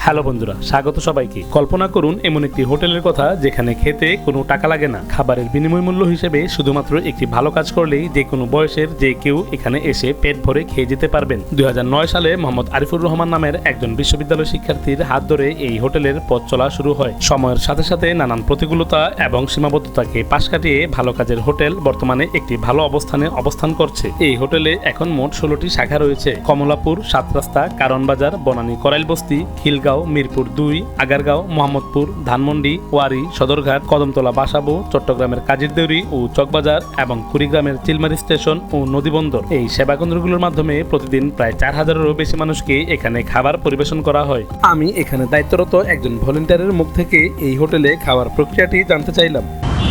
Hello বন্ধুরা, স্বাগত সবাইকে। কল্পনা করুন এমন একটি হোটেলের কথা যেখানে খেতে কোনো টাকা লাগে না। খাবারের বিনিময় মূল্য হিসেবে শুধুমাত্র একটি ভালো কাজ করলেই যে কোনো বয়সের যে কেউ এখানে এসে পেট ভরে খেয়ে যেতে পারবেন। 2009 সালে মোহাম্মদ আরিফুর রহমান নামের একজন বিশ্ববিদ্যালয় শিক্ষার্থীর হাত ধরে এই হোটেলের পথ চলা শুরু হয়। সময়ের সাথে সাথে নানান প্রতিকূলতা এবং সীমাবদ্ধতাকে পাশ কাটিয়ে ভালো কাজের হোটেল বর্তমানে একটি ভালো অবস্থানে অবস্থান করছে। এই হোটেলে এখন মোট 16টি শাখা রয়েছে। কমলাপুর, সাত রাস্তা, কারণ বাজার, বনানী, করাইলবস্তি, খিলগাঁও, মিরপুর 2, আগারগাঁও, মোহাম্মদপুর, ধানমন্ডি, ওয়ারী, সদরঘাট, কদমতলা, বাসাবো, চট্টগ্রামের কাজিরদেউরি ও চকবাজার এবং কুড়িগ্রামের চিলমারি স্টেশন ও নদীবন্দর। এই সেবা কেন্দ্রগুলোর মাধ্যমে প্রতিদিন প্রায় 4000-এরও বেশি মানুষকে এখানে খাবার পরিবেশন করা হয়। আমি এখানে দায়িত্বরত একজন ভলেন্টিয়ারের মুখ থেকে এই হোটেলে খাওয়ার প্রক্রিয়াটি জানতে চাইলাম।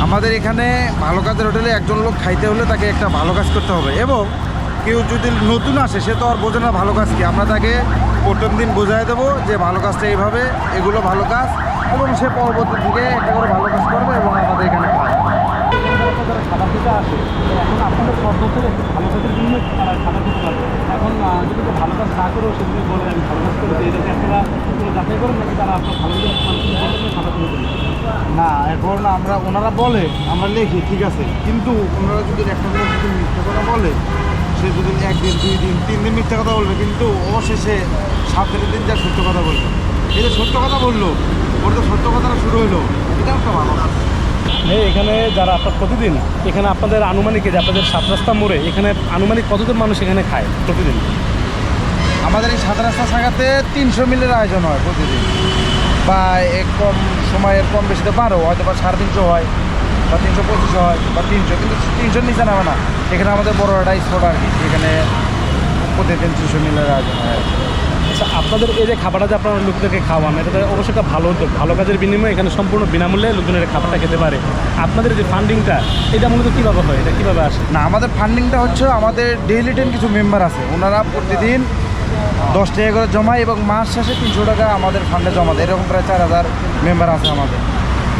আমাদের এখানে ভালো কাজের হোটেলে একজন লোক খাইতে হলে তাকে একটা ভালো কাজ করতে হবে, এবং কেউ যদি নতুন আসে সে তো আর বোঝে না ভালো কাজ কি। আমরা তাকে প্রথম দিন বোঝাই দেবো যে ভালো কাজটা এইভাবে, এগুলো ভালো কাজ, এবং সে পরবর্তী থেকে একটা করে ভালো কাজ করবে এবং আমাদের এখানে খায়। যারা খাবার খেতে আসে, এখন আপনাদের পদ্ধতিতে ভালো কাজের জন্য তারা খাবার খেতে পারবে। এখন যদি কেউ ভালো কাজ না করেও সেগুলি বলে আমি ভালো কাজ করেছি, এটাকে আপনারা পুরো যাচাই করেন নাকি তারা আপনার ভালো কাজ খাবার কিনে দেবেন? না, এখন ওনারা বলে, আমরা লিখি, ঠিক আছে, কিন্তু ওনারা যদি একটা লোক যদি মিথ্যা কথা বলে, সে যদি 1 দিন 2 দিন 3 দিন মিথ্যা কথা বলবে, কিন্তু অবশেষে 7 দিন যা সত্য কথা বলবে। এই যে সত্য কথা বললো, ওর তো সত্য কথাটা শুরু হলো, এটা একটা ভালো কাজ। এখানে যারা আপনার প্রতিদিন এখানে আপনাদের আনুমানিক যে আপনাদের সাত রাস্তা মোড়ে এখানে আনুমানিক কতজন মানুষ এখানে খায় প্রতিদিন? আমাদের এই সাত রাস্তা শাখাতে 300 মিলের আয়োজন হয় প্রতিদিন, বা এক কম সময়ের কম বেশিতে 12, হয়তো বা 350 হয়, বা 325 হয়, বা 300, কিন্তু 300-র নিচে নামে না। এখানে আমাদের বড় একটা স্পট আর কি, এখানে প্রতিদিন 300 মিলের আয়োজন হয়। আচ্ছা, আপনাদের এই যে খাবারটা যে আপনারা লোকদেরকে খাওয়ান, এটা অবশ্যই একটা ভালো উদ্যোগ। ভালো কাজের বিনিময়ে এখানে সম্পূর্ণ বিনামূল্যে লোকজনের খাবারটা খেতে পারে। আপনাদের যে ফান্ডিংটা, এটা মূলত কীভাবে হয়, এটা কীভাবে আসে? না, আমাদের ফান্ডিংটা হচ্ছে আমাদের ডেইলি 10 কিছু মেম্বার আছে, ওনারা প্রতিদিন 10 টাকা করে জমায় এবং মাস শেষে 300 টাকা আমাদের ফান্ডে জমা দেয়। এরকম প্রায় 4000 মেম্বার আছে আমাদের।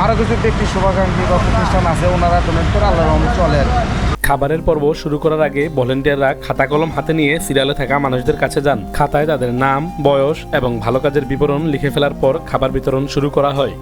আরও কিছু ব্যক্তি শুভাকাঙ্ক্ষী বা প্রতিষ্ঠান আছে, ওনারা ডোনেট করে আল্লাহর রহমতে চলে আর কি। খাবারের পর্ব শুরু করার আগে ভলেন্টিয়াররা খাতা কলম হাতে নিয়ে সিরিয়ালে থাকা মানুষদের কাছে যান। খাতায় তাদের নাম, বয়স এবং ভালো কাজের বিবরণ লিখে ফেলার পর খাবার বিতরণ শুরু করা হয়।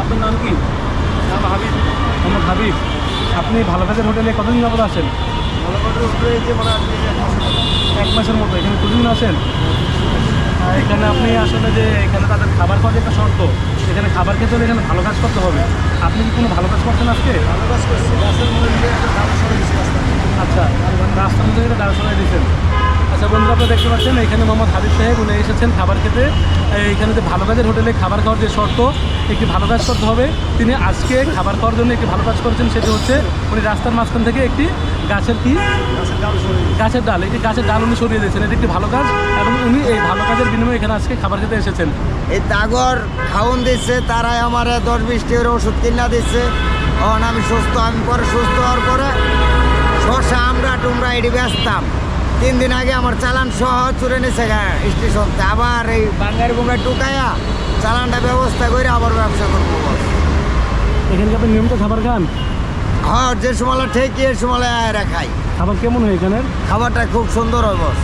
আপনার নাম কি? নাম হাবিব। মোহাম্মদ হাবিব। আপনি ভালো কাজের হোটেলে কতদিন যাবত আসেন? ভালো কাজের হোটেলে যে মানে 1 মাসের মতো। এখানে প্রতিদিন আসেন? এখানে আপনি আসলে যে এখানে তাদের খাবার খাওয়ার যে একটা শর্ত, এখানে খাবার খেতে হলে এখানে ভালো কাজ করতে হবে। আপনি কি কোনো ভালো কাজ করছেন আজকে? ভালো কাজ করছি, গাছের মধ্যে একটা দাঁড়া সরে দিচ্ছি রাস্তা। আচ্ছা, রাস্তার মধ্যে এটা দাঁড়া সরাই দিয়েছেন। আচ্ছা বন্ধুরা, আপনারা দেখতে পাচ্ছেন এখানে মোহাম্মদ হাবিব সাহেব উনি এসেছেন খাবার খেতে। এখানে যে ভালো কাজের হোটেলে খাবার খাওয়ার যে শর্ত, একটি ভালো কাজ করতে হবে। তিনি আজকে খাবার খাওয়ার জন্য একটি ভালো কাজ করেছেন, সেটি হচ্ছে উনি রাস্তার মাঝখান থেকে একটি গাছের ডাল, একটি গাছের ডাল উনি সরিয়ে দিয়েছেন। এটি একটি ভালো কাজ, এবং উনি এই ভালো কাজের বিনিময়ে এখানে আজকে খাবার খেতে এসেছেন। এই তাগর খাওন দিচ্ছে, তারাই আমার 10-20 টাকার ওষুধ কিনা দিচ্ছে। তখন আমি সুস্থ, আমি পরে সুস্থ হওয়ার পরে শসা, আমরা টুমরা এটি বেচতাম। 3 দিন আগে আমার চালান সহ চুরে নিছে স্টেশন, আবার এই বাঙ্গারি বুঙ্গায় টুকাইয়া চালানটা ব্যবস্থা করে আবার ব্যবসা করবো। এখানে কি আপনি নিয়মিত খাবার খান? হ্যাঁ, যে সময় ঠেকি এ সময় রাখাই। খাবার কেমন হয় এখানের? খাবারটা খুব সুন্দর হয় বস,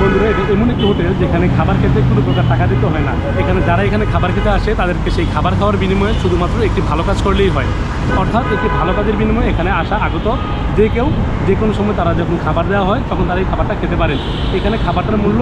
বন্ধুরা, এটা এমন একটি হোটেল যেখানে খাবার খেতে কোনো প্রকার টাকা দিতে হয় না। এখানে যারা এখানে খাবার খেতে আসে তাদেরকে সেই খাবার খাওয়ার বিনিময়ে শুধুমাত্র একটি ভালো কাজ করলেই হয়। অর্থাৎ একটি ভালো কাজের বিনিময়ে এখানে আসা আগত যে কেউ যে কোনো সময় তারা যখন খাবার দেওয়া হয় তখন তারা এই খাবারটা খেতে পারেন। এখানে খাবারটার মূল্য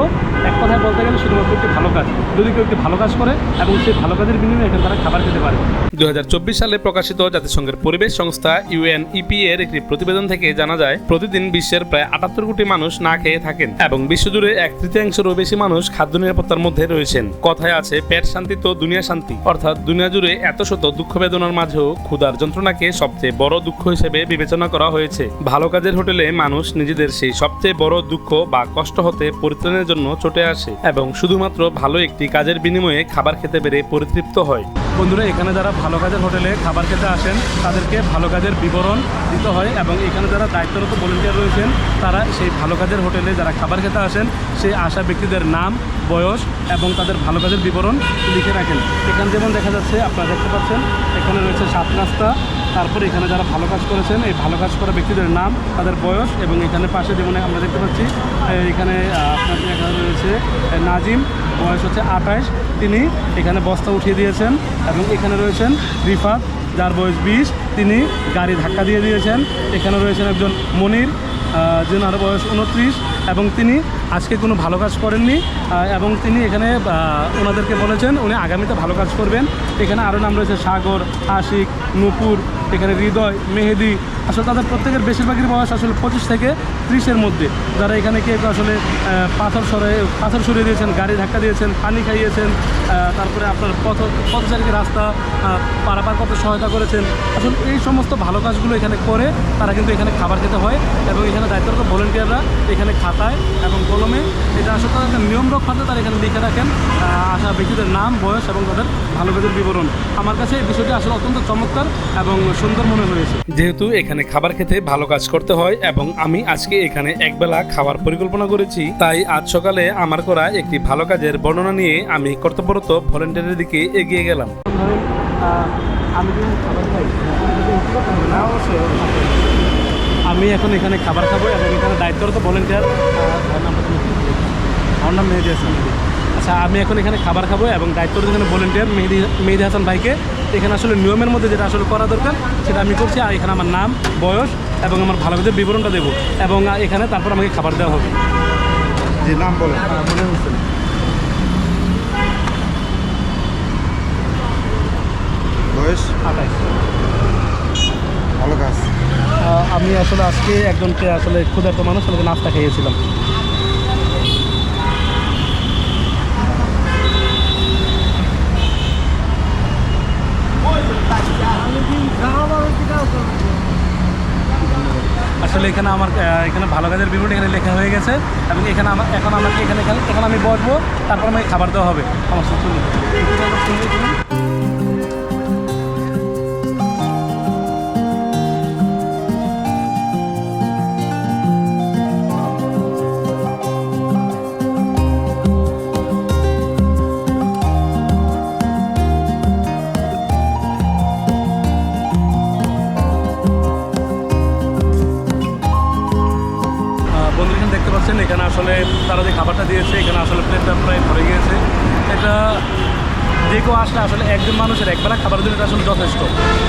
এক কথায় বলতে গেলে শুধুমাত্র একটি ভালো কাজ। যদি কেউ একটি ভালো কাজ করে এবং সেই ভালো কাজের বিনিময়ে এখানে তারা খাবার খেতে পারে। 2024 সালে প্রকাশিত জাতিসংঘের পরিবেশ সংস্থা UNEP এর একটি প্রতিবেদন থেকে জানা যায় প্রতিদিন বিশ্বের প্রায় 78 কোটি মানুষ না খেয়ে থাকেন এবং বিশ্বজুড়ে 1/3-এরও বেশি মানুষ খাদ্য নিরাপত্তার মধ্যে রয়েছেন। কথায় আছে পেট শান্তি তো দুনিয়া শান্তি, অর্থাৎ দুনিয়া জুড়ে এত শত দুঃখ বেদনার মাঝেও ক্ষুধার যন্ত্রণাকে সবচেয়ে বড় দুঃখ হিসেবে বিবেচনা করা হয়েছে। ভালো কাজের হোটেলে মানুষ নিজেদের সেই সবচেয়ে বড় দুঃখ বা কষ্ট হতে পরিত্রাণের জন্য ছুটে আসে এবং শুধুমাত্র ভালো একটি কাজের বিনিময়ে খাবার খেতে পেরে পরিতৃপ্ত হয়। বন্ধুরা, এখানে যারা ভালো কাজের হোটেলে খাবার খেতে আসেন তাদেরকে ভালো কাজের বিবরণ দিতে হয় এবং এখানে যারা দায়িত্বরত ভলেন্টিয়ার রয়েছেন তারা সেই ভালো কাজের হোটেলে যারা খাবার খেতে আসেন সেই আসা ব্যক্তিদের নাম, বয়স এবং তাদের ভালো কাজের বিবরণ লিখে রাখেন। এখানে যেমন দেখা যাচ্ছে, আপনারা দেখতে পাচ্ছেন এখানে রয়েছে 7 নাস্তা। তারপরে এখানে যারা ভালো কাজ করেছেন এই ভালো কাজ করা ব্যক্তিদের নাম, তাদের বয়স এবং এখানে পাশে যেমন আমরা দেখতে পাচ্ছি এখানে আপনাদের এখানে রয়েছে নাজিম, বয়স হচ্ছে 28, তিনি এখানে বস্তা উঠিয়ে দিয়েছেন। এবং এখানে রয়েছেন রিফাত, যার বয়স 20, তিনি গাড়ি ধাক্কা দিয়ে দিয়েছেন। এখানে রয়েছেন একজন মনির, যেনার বয়স 29 এবং তিনি আজকে কোনো ভালো কাজ করেননি এবং তিনি এখানে ওনাদেরকে বলেছেন উনি আগামীতে ভালো কাজ করবেন। এখানে আরও নাম রয়েছে সাগর, আশিক, নূপুর, এখানে হৃদয়, মেহেদি। আসলে তাদের প্রত্যেকের বেশিরভাগের বয়স আসলে 25 থেকে 30-এর মধ্যে। যারা এখানে কেউ আসলে পাথর সরিয়ে দিয়েছেন, গাড়ি ধাক্কা দিয়েছেন, পানি খাইয়েছেন, তারপরে আপনার পথচারীকে রাস্তা পারাপার করতে সহায়তা করেছেন। আসলে এই সমস্ত ভালো কাজগুলো এখানে করে তারা কিন্তু এখানে খাবার খেতে হয় এবং এখানে দায়িত্বরত ভলেন্টিয়াররা এখানে খাতায় এবং কলমে এটা আসলে তাদের নিয়মরক খাতে তারা এখানে লিখে রাখেন আসা ব্যক্তিদের নাম, বয়স এবং তাদের ভালো কাজের বিবরণ। আমার কাছে এই বিষয়টি আসলে অত্যন্ত চমৎকার এবং সুন্দর মনে হয়েছে। যেহেতু এখানে খাবার খেতে ভালো কাজ করতে হয় এবং আমি আজকে এখানে একবেলা খাওয়ার পরিকল্পনা করেছি, তাই আজ সকালে আমার করা একটি ভালো কাজের বর্ণনা নিয়ে আমি কর্তব্যরত ভলেন্টিয়ারের দিকে এগিয়ে গেলাম। আমি এখন এখানে খাবার খাবো এবং এখানে দায়িত্বরত ভলেন্টিয়ার, আমার নাম মেহেদি হাসান। আচ্ছা, আমি এখন এখানে খাবার খাবো এবং দায়িত্বরত এখানে ভলেন্টিয়ার মেহেদি হাসান ভাইকে এখানে আসলে নিয়মের মধ্যে যেটা আসলে করা দরকার সেটা আমি করছি। আর এখানে আমার নাম, বয়স এবং আমার ভালো কাজের বিবরণটা দেবো এবং এখানে তারপর আমাকে খাবার দেওয়া হবে। যে নাম বলেন। মনে হচ্ছে বয়স 28। ভালো কাজ। আমি আসলে আজকে একজনকে আসলে ক্ষুধার্ত মানুষ আমাকে নাস্তা খাইয়েছিলাম। আসলে এখানে আমার এখানে ভালো কাজের বিবরণ এখানে লেখা হয়ে গেছে এবং এখানে এখন আমাকে এখানে আমি বসবো, তারপর আমাকে খাবার দেওয়া হবে। আমার দেখতে পাচ্ছেন এখানে আসলে তারা যে খাবারটা দিয়েছে এখানে আসলে প্লেটটা প্রায় ভরে গিয়েছে। এটা যে কেউ আসলে আসলে একজন মানুষের একবেলা খাবার জন্য এটা আসলে যথেষ্ট।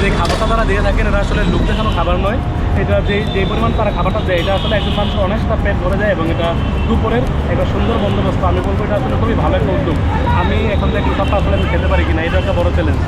যে খাবারটা তারা দিয়ে থাকেন এটা আসলে লোক দেখানো খাবার নয়, এটা যে পরিমাণ তারা খাবারটা দেয় এটা আসলে একজন মানুষের অনেক তার পেট ভরে যায় এবং এটা দুপুরের একটা সুন্দর বন্দোবস্ত। আমি বলবো এটা আসলে খুবই ভালো একটা উদ্যোগ। আমি এখন দেখি সবটা আসলে আমি খেতে পারি কিনা, এটা একটা বড় চ্যালেঞ্জ।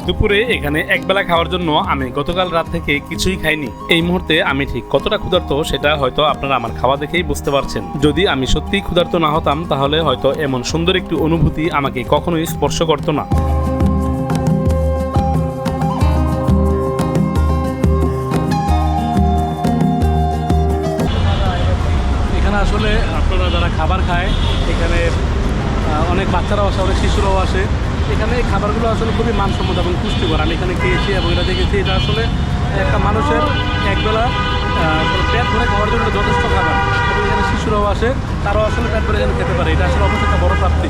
দুপুরে এখানে একবেলা খাওয়ার জন্য আমি গতকাল রাত থেকে কিছুই খাইনি। এই মুহূর্তে আমি ঠিক কতটা ক্ষুধার্ত সেটা হয়তো আপনারা আমার খাওয়া দেখেই বুঝতে পারছেন। যদি আমি সত্যিই ক্ষুধার্ত না হতাম তাহলে হয়তো এমন সুন্দর একটি অনুভূতি আমাকে কখনোই স্পর্শ করতো না। এখানে আসলে আপনারা যারা খাবার খায় এখানে অনেক বাচ্চারাও আসে, অনেক শিশুরাও আসে। এখানে এই খাবারগুলো আসলে খুবই মানসম্মত এবং পুষ্টিকর। আমি এখানে খেয়েছি এবং এটা দেখেছি, এটা আসলে একটা মানুষের একবেলা পেট ভরে খাওয়ার জন্য যথেষ্ট খাবার। এবং এখানে শিশুরাও আসে, তারাও আসলে পেট ভরে এখানে খেতে পারে। এটা আসলে অবশ্যই একটা বড় প্রাপ্তি।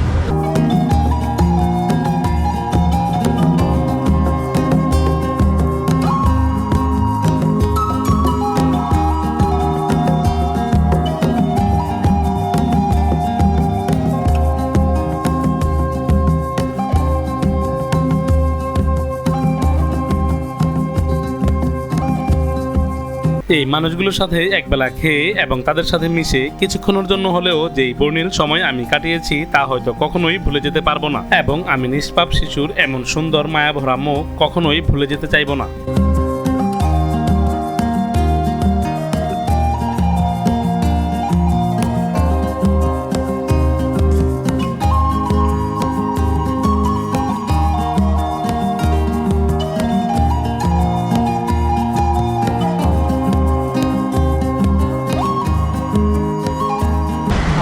এই মানুষগুলোর সাথে একবেলা খেয়ে এবং তাদের সাথে মিশে কিছুক্ষণের জন্য হলেও যেই বর্ণিল সময় আমি কাটিয়েছি তা হয়তো কখনোই ভুলে যেতে পারবো না, এবং আমি নিষ্পাপ শিশুর এমন সুন্দর মায়াভরা মুখ কখনোই ভুলে যেতে চাইবো না।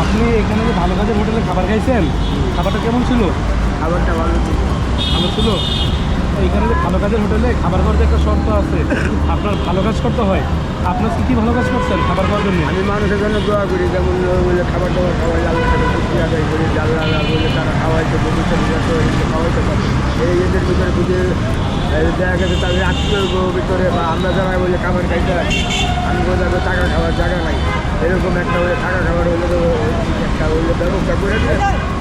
আপনি এখানে যে ভালো কাজের হোটেলে খাবার খাইছেন, খাবারটা কেমন ছিল? খাবারটা ভালো ছিল। ভালো ছিল। এইখানে যে ভালো কাজের হোটেলে খাবার খাওয়ার যে একটা শর্ত আছে, আপনার ভালো কাজ করতে হয়। আপনার কি ভালো কাজ করছেন খাবার খাওয়ার জন্য? আমি মানুষের জন্য দোয়া করি, যেমন বলে খাবার দাবার খাওয়াই, আল্লাহ সাথে খুশি আদায় করি, আল্লাহ বলে তারা খাওয়াইতে ভবিষ্যতে খাওয়াইতে পারে। এই এদের ভিতরে বুঝে দেখা গেছে তাদের আত্মীয় ভিতরে বা আমরা যারা বলে খাবার খাইতে আমি বোঝাবো টাকা খাওয়ার জায়গা নাই, এরকম একটা হলে থাকা খাবার হলে তো একটা হলে ব্যবস্থা করে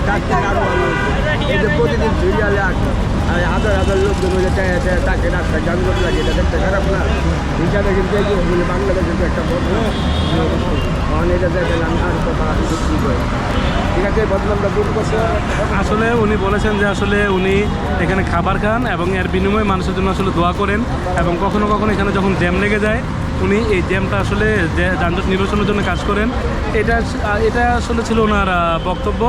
তার থেকে আরও ভালো হচ্ছে। এই যে প্রতিদিন সিরিয়ালে আসে আর হাজার হাজার লোকজন হলে তাকে রাস্তায় যানজট লাগে, এটা দেখতে খারাপ না। হিসাবে কিন্তু এই যে বলে বাংলাদেশ কিন্তু একটা বড় কারণ এটা দেখেন আমি আর কথা বুঝছি ঠিক আছে বদনামটা দূর করছে। আসলে উনি বলেছেন যে আসলে উনি এখানে খাবার খান এবং এর বিনিময়ে মানুষের জন্য আসলে দোয়া করেন, এবং কখনো কখনো এখানে যখন জ্যাম লেগে যায় উনি এই জ্যামটা আসলে যানজট নিরসনের জন্য কাজ করেন। এটা আসলে ছিল ওনার বক্তব্য।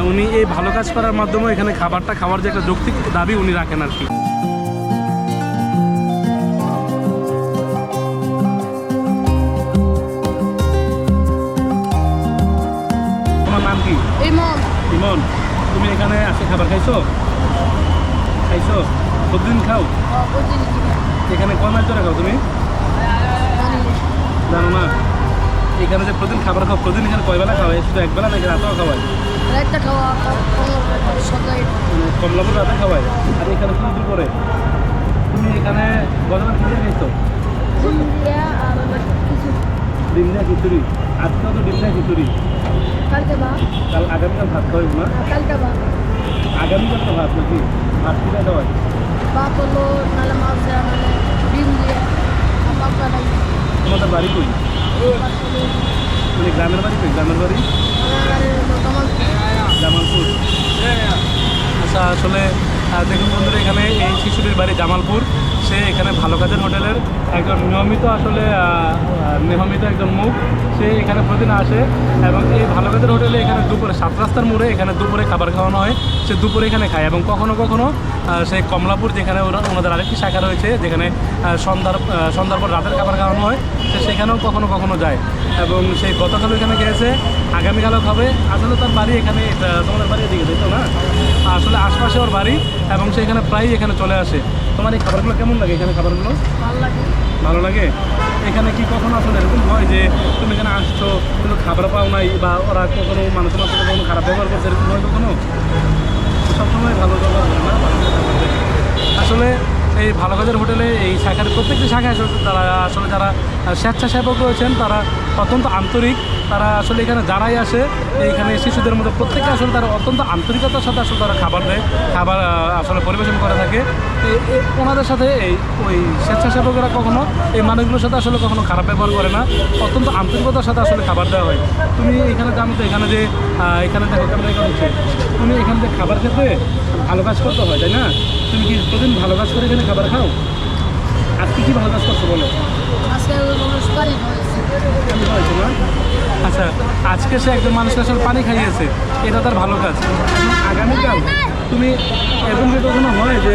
উনি এই ভালো কাজ করার মাধ্যমে এখানে খাবারটা খাওয়ার যে একটা যৌক্তিক দাবি উনি রাখেন আর কি। তোমার নাম কি? ইমন। ইমন, তুমি এখানে আসে খাবার খাইছো? খাইছো? প্রতিদিন খাও? এখানে কয় মাস ধরে খাও তুমি? জানো না? এখানে যে প্রতিদিন খাবার খাও, প্রতিদিন এখানে কয় বেলা খাওয়াই? শুধু একবেলা নাকি রাতেও খাওয়াই? রাতটা খাওয়া সকালে কমলাপুর রাতে খাওয়াই। আর এখানে কি করে তুমি এখানে গতকাল কি দিয়ে খাইছো? ডিম দিয়ে খিচুড়ি। আজকেও তো ডিম দিয়ে খিচুড়ি। কালকে বা কাল আগামীকাল ভাত খাওয়াই না? কালকে বা আগামীকাল তো ভাত নাকি? ভাত কি দিয়ে খাওয়াই? বা করলো নাহলে মাছ দেওয়া নাহলে ডিম দিয়ে পাকা নাই। তোমাদের বাড়ি কই? মানে গ্রামের বাড়ি কই? গ্রামের বাড়ি জামালপুর। আচ্ছা, আসলে দেখুন বন্ধুরা, এখানে এই শিশুটির বাড়ি জামালপুর। সে এখানে ভালো কাজের হোটেলের একজন নিয়মিত একজন মুখ। সে এখানে প্রতিদিন আসে এবং এই ভালো কাজের হোটেলে এখানে দুপুরে 7 রাস্তার মোড়ে এখানে দুপুরে খাবার খাওয়ানো হয়। সে দুপুরে এখানে খায় এবং কখনো কখনো সেই কমলাপুর যেখানে ওনাদের আরেকটি শাখা রয়েছে, যেখানে সন্ধ্যার পর রাতের খাবার খাওয়ানো হয়, সে সেখানেও কখনো কখনো যায় এবং সেই গতকাল এখানে গিয়েছে, আগামীকালও খাবে। আসলে তার বাড়ি এখানে, তোমাদের বাড়ি এদিকে তাই তো না? আসলে আশপাশে ওর বাড়ি এবং সে এখানে প্রায়ই এখানে চলে আসে। তোমার এই খাবারগুলো কেমন লাগে? এখানে খাবারগুলো ভালো লাগে। ভালো লাগে। এখানে কি কখনো আসলে এরকম হয় যে তুমি এখানে আসছো কিন্তু খাবার পাও নাই, বা ওরা কখনো মানুষের সাথে কখনো খারাপ ব্যবহার করছে, এরকম হয় কখনো? সবসময় ভালো ব্যবহার করে না? আসলে এই ভালো কাজের হোটেলে এই শাখার প্রত্যেকটি শাখায় তারা আসলে যারা স্বেচ্ছাসেবক রয়েছেন তারা অত্যন্ত আন্তরিক। তারা আসলে এখানে যারাই আসে এইখানে শিশুদের মধ্যে প্রত্যেকে আসলে তারা অত্যন্ত আন্তরিকতার সাথে আসলে তারা খাবার দেয়, খাবার আসলে পরিবেশন করে থাকে। ওনাদের সাথে ওই স্বেচ্ছাসেবকরা কখনো এই মানুষগুলোর সাথে আসলে কখনো খারাপ ব্যবহার করে না, অত্যন্ত আন্তরিকতার সাথে আসলে খাবার দেওয়া হয়। তুমি এখানে জানো তো, এখানে যে এখানে দেখো কেমন এখানে হচ্ছে, তুমি এখান থেকে খাবার খেতে ভালো কাজ করতে হয়, তাই না? তুমি কি প্রতিদিন ভালো কাজ করে এখানে খাবার খাও? আজকে কি ভালো কাজ করছো বলো? আজকে মানুষ বাড়ি হয়েছে। পানি খাওয়াইছো না? আচ্ছা, আজকে সে একজন মানুষকে আসলে পানি খাইয়েছে, এটা তার ভালো কাজ। আগামীকাল তুমি এরকম কি কখনো হয় যে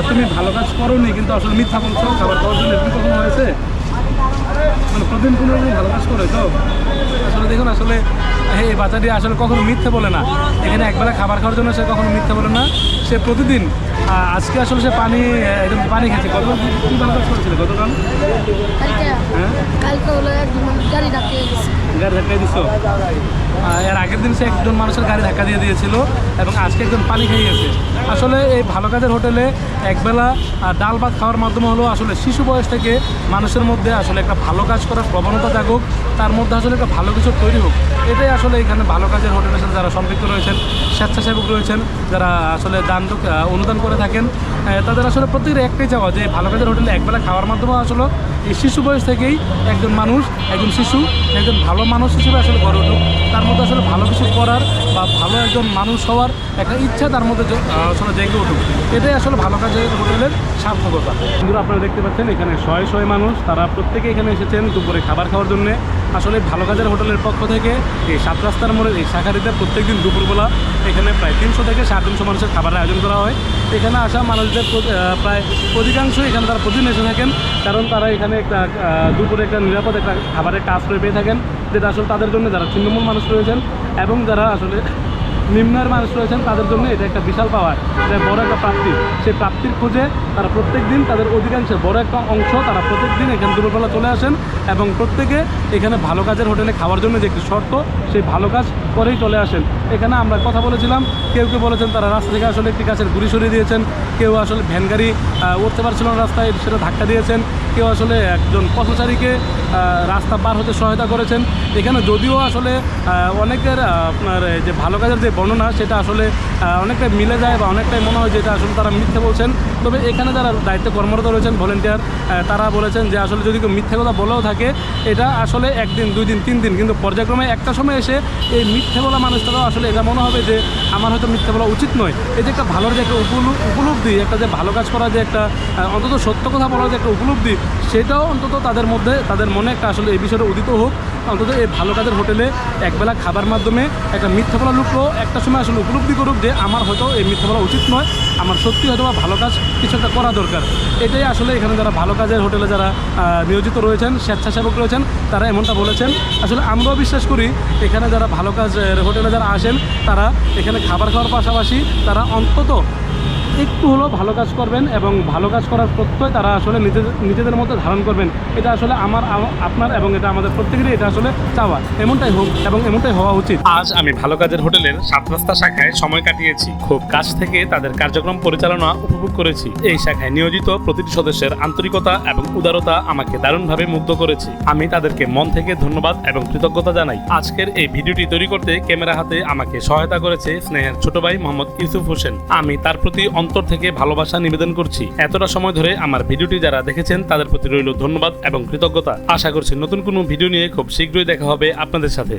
তুমি ভালো কাজ করোনি কিন্তু আসলে মিথ্যা বলছো খাবার খাওয়ার জন্য, এরকম কখনো হয়েছে? মানে প্রতিদিন কোনো রকম ভালো কাজ করে তো? আসলে দেখুন, আসলে এই বাচ্চাটি আসলে কখনো মিথ্যে বলে না। এখানে একবেলা খাবার খাওয়ার জন্য সে কখনো মিথ্যে বলে না। সে প্রতিদিন আজকে আসলে সে একদম পানি খেয়েছে। গতকাল কি ভালো কাজ করেছিল গতকাল? কালকে হ্যাঁ, কালকে হলো একজন মানুষ গাড়ি ধাক্কা গেছে। গাড়ি ধাক্কা দিছো? এর আগের দিন সে একজন মানুষের গাড়ি ধাক্কা দিয়ে দিয়েছিল এবং আজকে একজন পানি খাইয়েছে। আসলে এই ভালো কাজের হোটেলে একবেলা ডাল ভাত খাওয়ার মাধ্যমে হলো আসলে শিশু বয়স থেকে মানুষের মধ্যে আসলে একটা ভালো কাজ করার প্রবণতা জাগুক, তার মধ্যে আসলে একটা ভালো কিছু তৈরি হোক। এটাই আসলে এখানে ভালো কাজের হোটেলের সাথে যারা সম্পৃক্ত রয়েছেন, স্বেচ্ছাসেবক রয়েছেন, যারা আসলে অনুদান করে থাকেন, তাদের আসলে প্রত্যেকের একটাই চাওয়া যে ভালো কাজের হোটেলে একবেলা খাওয়ার মাধ্যমে আসলে এই শিশু বয়স থেকেই একজন মানুষ, একজন শিশু একজন ভালো মানুষ হিসেবে আসলে গড়ে উঠুক। তার মধ্যে আসলে ভালো কিছু করার বা ভালো একজন মানুষ হওয়ার একটা ইচ্ছা তার মধ্যে আসলে জেগে উঠুক। এটাই আসলে ভালো কাজের হোটেলের সার্থকতা। কিন্তু আপনারা দেখতে পাচ্ছেন এখানে শয়ে শয়ে মানুষ, তারা প্রত্যেকে এখানে এসেছেন দুপুরে খাবার খাওয়ার জন্য। আসলে ভালো কাজের হোটেলের পক্ষ থেকে এই 7 রাস্তার মোড়ের এই শাখাটিতে প্রত্যেকদিন দুপুরবেলা এখানে প্রায় 300 থেকে 350 মানুষের খাবারের আয়োজন করা হয়। এখানে আসা মানুষদের প্রায় অধিকাংশ এখানে তারা প্রতিদিন এসে থাকেন, কারণ তারা এখানে একটা দুপুরে একটা নিরাপদ একটা খাবারের কাজ করে পেয়ে থাকেন, যেটা আসলে তাদের জন্য যারা ছিন্নমূল মানুষ রয়েছেন এবং যারা আসলে নিম্নের মানুষ রয়েছেন তাদের জন্য এটা একটা বিশাল পাওয়ার, এটা বড় একটা প্রাপ্তি। সেই প্রাপ্তির খোঁজে তারা প্রত্যেক দিন তাদের অধিকাংশের বড় একটা অংশ তারা প্রত্যেক দিন এখানে দুপুরবেলা চলে আসেন এবং প্রত্যেকে এখানে ভালো কাজের হোটেলে খাওয়ার জন্য যে একটি শর্ত, সেই ভালো কাজ করেই চলে আসেন। এখানে আমরা কথা বলেছিলাম, কেউ কেউ বলেছেন তারা রাস্তা থেকে আসলে একটি গাছের গুড়ি সরিয়ে দিয়েছেন, কেউ আসলে ভ্যান গাড়ি উঠতে পারছিল না রাস্তায়, সেটা ধাক্কা দিয়েছেন, কেউ আসলে একজন পথচারীকে রাস্তা পার হতে সহায়তা করেছেন। এখানে যদিও আসলে অনেকের আপনার যে ভালো কাজের যে বর্ণনা সেটা আসলে অনেকটাই মিলে যায় বা অনেকটাই মনে হয় যে এটা আসলে তারা মিথ্যে বলছেন। তবে এখানে যারা দায়িত্বে কর্মরত রয়েছেন ভলেন্টিয়ার, তারা বলেছেন যে আসলে যদি কেউ মিথ্যে কথা বলেও থাকে এটা আসলে 1 দিন 2 দিন 3 দিন, কিন্তু পর্যায়ক্রমে একটা সময় এসে এই মিথ্যে বলা মানুষটারও আসলে এটা মনে হবে যে আমার হয়তো মিথ্যে বলা উচিত নয়। এই যে একটা ভালোর যে একটা উপলব্ধি, একটা যে ভালো কাজ করা যে একটা অন্তত সত্য কথা বলার যে একটা উপলব্ধি, সেটাও অন্তত তাদের মধ্যে তাদের মনে একটা আসলে এই বিষয়টা উদিত হোক। অন্তত এই ভালো কাজের হোটেলে একবেলা খাবার মাধ্যমে একটা মিথ্যা বলা লোকও একটা সময় আসলে উপলব্ধি করুক যে আমার হয়তো এই মিথ্যা বলা উচিত নয়, আমার সত্যি হয়তো বা ভালো কাজ কিছু একটা করা দরকার। এটাই আসলে এখানে যারা ভালো কাজের হোটেলে যারা নিয়োজিত রয়েছেন, স্বেচ্ছাসেবক রয়েছেন, তারা এমনটা বলেছেন। আসলে আমরাও বিশ্বাস করি এখানে যারা ভালো কাজের হোটেলে যারা আসেন তারা এখানে খাবার খাওয়ার পাশাপাশি তারা অন্তত একটু হলেও ভালো কাজ করবেন এবং ভালো কাজ করার প্রত্যয় তারা আসলে নিজেদের মধ্যে ধারণ করবেন। এটা আসলে আপনার এবং এটা আমাদের প্রত্যেকেরই এটা আসলে চাওয়া, এমনটাই হোক এবং এমনটাই হওয়া উচিত। আজ আমি ভালো কাজের হোটেলের 7 রাস্তা শাখায় সময় কাটিয়েছি। খুব কাছ থেকে তাদের কার্যক্রম পরিচালনা উপভোগ করেছি। এই শাখায় নিয়োজিত প্রতিটি সদস্যের আন্তরিকতা এবং উদারতা আমাকে দারুণভাবে মুগ্ধ করেছে। আমি তাদেরকে মন থেকে ধন্যবাদ এবং কৃতজ্ঞতা জানাই। আজকের এই ভিডিওটি তৈরি করতে ক্যামেরা হাতে আমাকে সহায়তা করেছে স্নেহের ছোট ভাই মোহাম্মদ ইউসুফ হোসেন। আমি তার প্রতি অন্তর থেকে ভালোবাসা নিবেদন করছি। এতটা সময় ধরে আমার ভিডিওটি যারা দেখেছেন তাদের প্রতি রইল ধন্যবাদ এবং কৃতজ্ঞতা। আশা করছি নতুন কোনো ভিডিও নিয়ে খুব শীঘ্রই দেখা হবে আপনাদের সাথে।